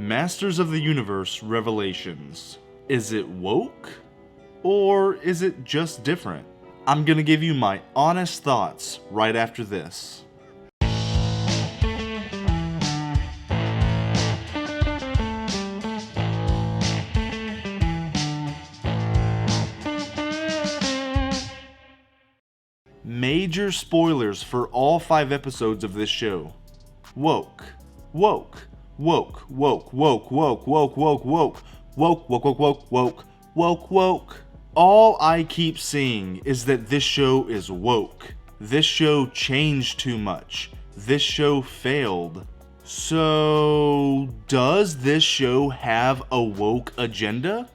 Masters of the Universe Revelations. Is it woke? Or is it just different? I'm gonna give you my honest thoughts right after this. Major spoilers for all 5 episodes of this show. Woke. Woke. Woke. Woke. Woke. Woke. Woke. Woke. Woke. Woke. Woke. Woke. Woke. Woke. Woke. Woke. All I keep seeing is that this show is woke. This show changed too much. This show failed. So, does this show have a woke agenda?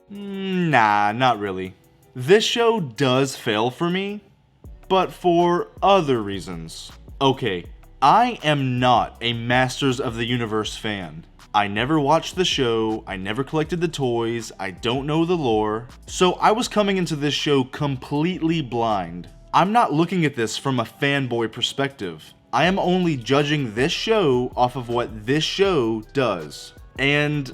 Nah, not really. This show does fail for me, but for other reasons. Okay, I am not a Masters of the Universe fan. I never watched the show, I never collected the toys, I don't know the lore, so I was coming into this show completely blind. I'm not looking at this from a fanboy perspective. I am only judging this show off of what this show does. And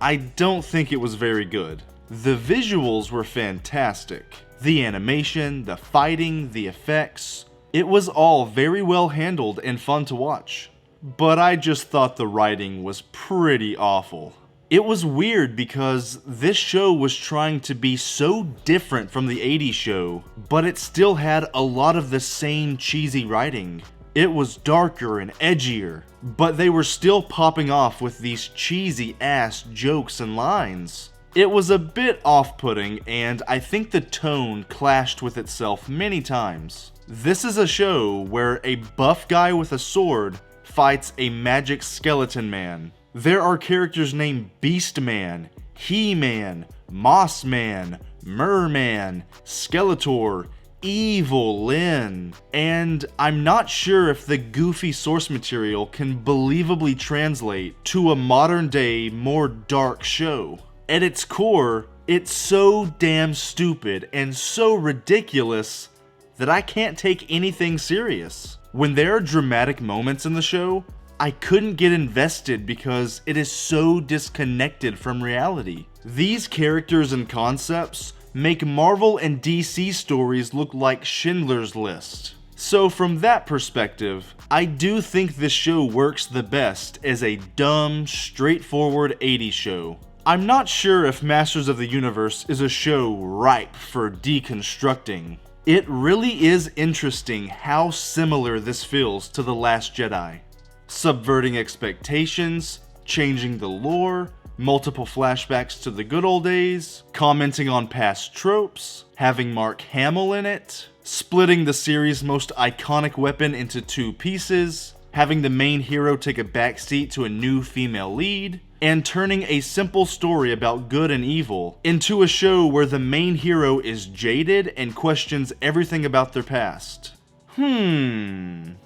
I don't think it was very good. The visuals were fantastic. The animation, the fighting, the effects, it was all very well handled and fun to watch. But I just thought the writing was pretty awful. It was weird because this show was trying to be so different from the 80s show, but it still had a lot of the same cheesy writing. It was darker and edgier, but they were still popping off with these cheesy ass jokes and lines. It was a bit off-putting, and I think the tone clashed with itself many times. This is a show where a buff guy with a sword fights a magic skeleton man. There are characters named Beast Man, He-Man, Moss Man, Merman, Skeletor, Evil Lyn, and I'm not sure if the goofy source material can believably translate to a modern day, more dark show. At its core, it's so damn stupid and so ridiculous that I can't take anything serious. When there are dramatic moments in the show, I couldn't get invested because it is so disconnected from reality. These characters and concepts make Marvel and DC stories look like Schindler's List. So from that perspective, I do think this show works the best as a dumb, straightforward 80s show. I'm not sure if Masters of the Universe is a show ripe for deconstructing. It really is interesting how similar this feels to The Last Jedi. Subverting expectations, changing the lore, multiple flashbacks to the good old days, commenting on past tropes, having Mark Hamill in it, splitting the series' most iconic weapon into 2 pieces, having the main hero take a backseat to a new female lead, and turning a simple story about good and evil into a show where the main hero is jaded and questions everything about their past. I'm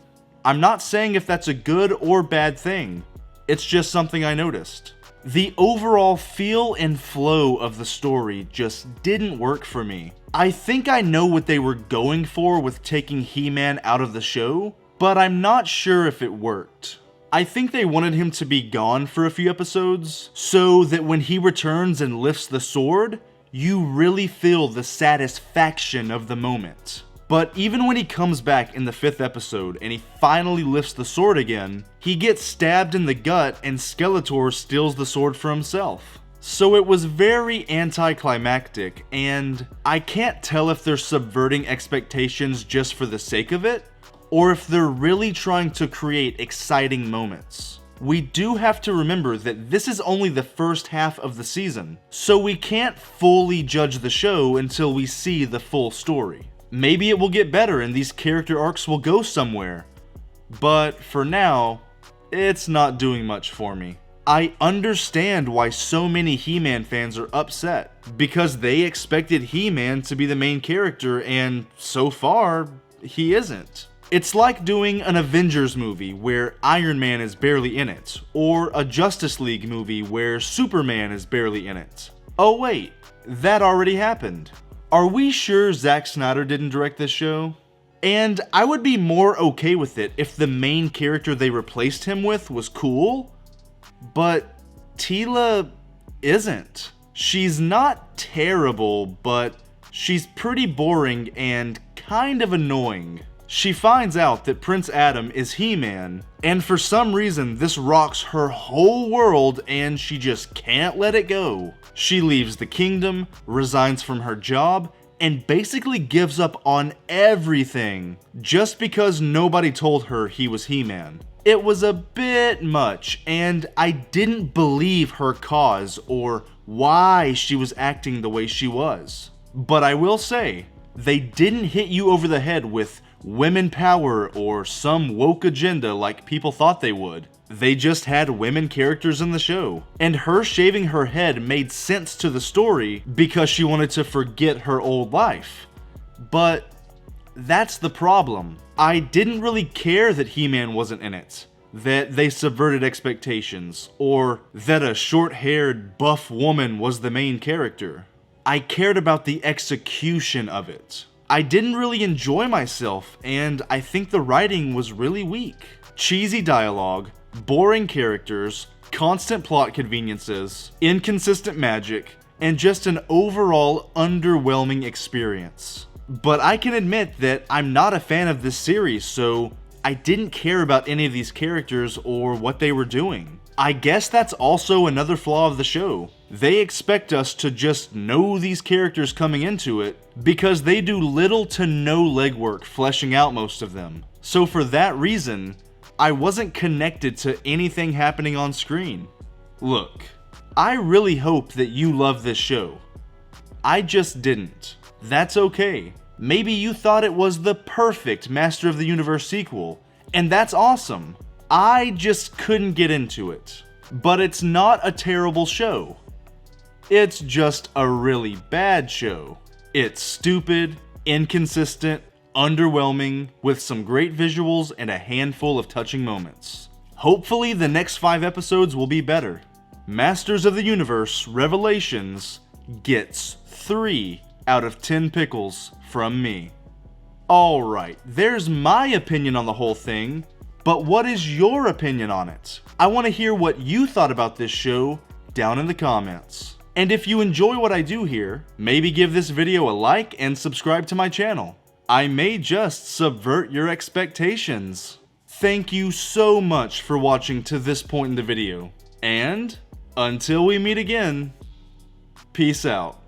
not saying if that's a good or bad thing. It's just something I noticed. The overall feel and flow of the story just didn't work for me. I think I know what they were going for with taking He-Man out of the show, but I'm not sure if it worked. I think they wanted him to be gone for a few episodes, so that when he returns and lifts the sword, you really feel the satisfaction of the moment. But even when he comes back in the 5th episode and he finally lifts the sword again, he gets stabbed in the gut and Skeletor steals the sword for himself. So it was very anticlimactic, and I can't tell if they're subverting expectations just for the sake of it, or if they're really trying to create exciting moments. We do have to remember that this is only the first half of the season, so we can't fully judge the show until we see the full story. Maybe it will get better and these character arcs will go somewhere, but for now, it's not doing much for me. I understand why so many He-Man fans are upset, because they expected He-Man to be the main character, and so far, he isn't. It's like doing an Avengers movie where Iron Man is barely in it, or a Justice League movie where Superman is barely in it. Oh wait, that already happened. Are we sure Zack Snyder didn't direct this show? And I would be more okay with it if the main character they replaced him with was cool, But Teela isn't. She's not terrible, but she's pretty boring and kind of annoying. She finds out that Prince Adam is He-Man, and for some reason this rocks her whole world and she just can't let it go. She leaves the kingdom, resigns from her job, and basically gives up on everything just because nobody told her he was He-Man. It was a bit much, and I didn't believe her cause or why she was acting the way she was. But I will say, they didn't hit you over the head with women power or some woke agenda like people thought they would. They just had women characters in the show. And her shaving her head made sense to the story because she wanted to forget her old life. But that's the problem. I didn't really care that He-Man wasn't in it, that they subverted expectations, or that a short-haired, buff woman was the main character. I cared about the execution of it. I didn't really enjoy myself, and I think the writing was really weak. Cheesy dialogue, boring characters, constant plot conveniences, inconsistent magic, and just an overall underwhelming experience. But I can admit that I'm not a fan of this series, so I didn't care about any of these characters or what they were doing. I guess that's also another flaw of the show. They expect us to just know these characters coming into it because they do little to no legwork fleshing out most of them. So for that reason, I wasn't connected to anything happening on screen. Look, I really hope that you love this show. I just didn't. That's okay. Maybe you thought it was the perfect Master of the Universe sequel, and that's awesome. I just couldn't get into it. But it's not a terrible show. It's just a really bad show. It's stupid, inconsistent, underwhelming, with some great visuals and a handful of touching moments. Hopefully the next 5 episodes will be better. Masters of the Universe Revelations gets 3 out of 10 pickles from me. Alright, there's my opinion on the whole thing, but what is your opinion on it? I want to hear what you thought about this show down in the comments. And if you enjoy what I do here, maybe give this video a like and subscribe to my channel. I may just subvert your expectations. Thank you so much for watching to this point in the video. And until we meet again, peace out.